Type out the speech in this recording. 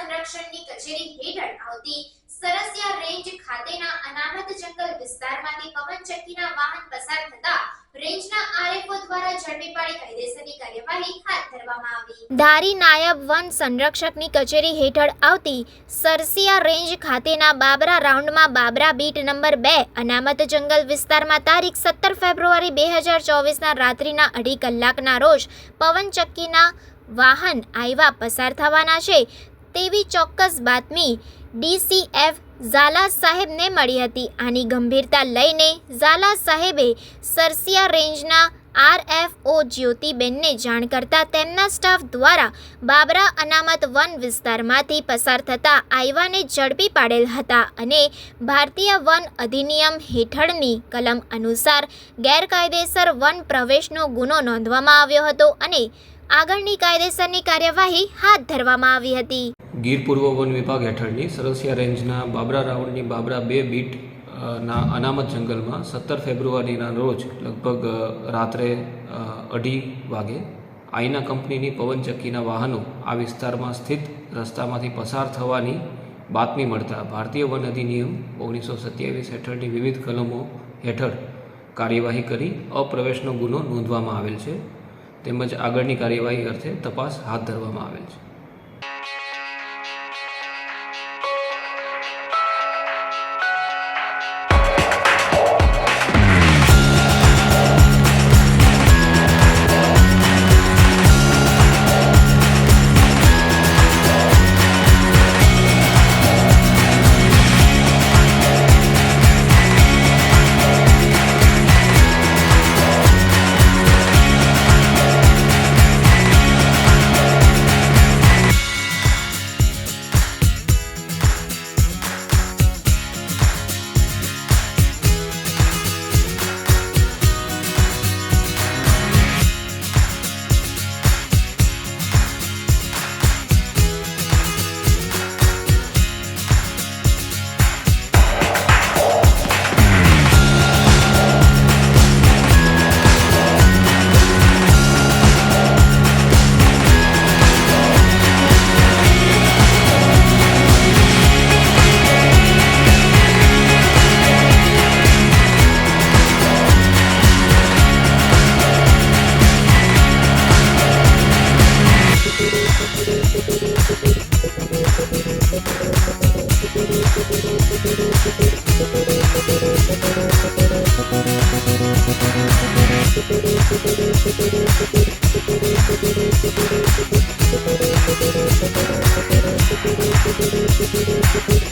સંરક્ષણની કચેરી હેઠળ આવતી સરસિયા રેન્જ ખાતેના અનામત જંગલ વિસ્તારમાંથી પવનચક્કીના વાહન પસાર થતા રેન્જના આરએફઓ દ્વારા ઝડપી પાડી કાયદેસરની કાર્યવાહી હાથ ધરવામાં આવી। ધારી નાયબ વન સંરક્ષકની કચેરી હેઠળ આવતી સરસિયા રેન્જ ખાતેના બાબરા રાઉન્ડમાં બાબરા બીટ નંબર 2 અનામત જંગલ વિસ્તારમાં તારીખ 17 ફેબ્રુઆરી 2024ના રાત્રિના 2:30 કલાકના રોજ પવનચક્કીના વાહન આવ્યા પસાર થવાના છે તેવી ચોક્કસ બાતમી ડીસીએફ ઝાલા સાહેબને મળી હતી। આની ગંભીરતા લઈને ઝાલા સાહેબે સરસિયા રેન્જના આરએફઓ જ્યોતિબેનને જાણ કરતા તેમના સ્ટાફ દ્વારા બાબરા અનામત વન વિસ્તારમાંથી પસાર થતા આયવાને ઝડપી પાડેલ હતા અને ભારતીય વન અધિનિયમ હેઠળની કલમ અનુસાર ગેરકાયદેસર વન પ્રવેશનો ગુનો નોંધવામાં આવ્યો હતો અને આગળની કાયદેસરની કાર્યવાહી હાથ ધરવામાં આવી હતી। ગીર પૂર્વ વન વિભાગ હેઠળની સરસિયા રેન્જના બાબરા રાઉન્ડની બાબરા 2 બીટ ના અનામત જંગલમાં 17 ફેબ્રુઆરીના રોજ લગભગ રાત્રે 2:30 વાગે આઈના કંપનીની પવનચક્કીના વાહનો આ વિસ્તારમાં સ્થિત રસ્તામાંથી પસાર થવાની બાતમી મળતા ભારતીય વન અધિનિયમ 1927 હેઠળની વિવિધ કલમો હેઠળ કાર્યવાહી કરી અપ્રવેશનો ગુનો નોંધવામાં આવેલ છે તેમજ આગળની કાર્યવાહી અર્થે તપાસ હાથ ધરવામાં આવેલ છે। Thank you.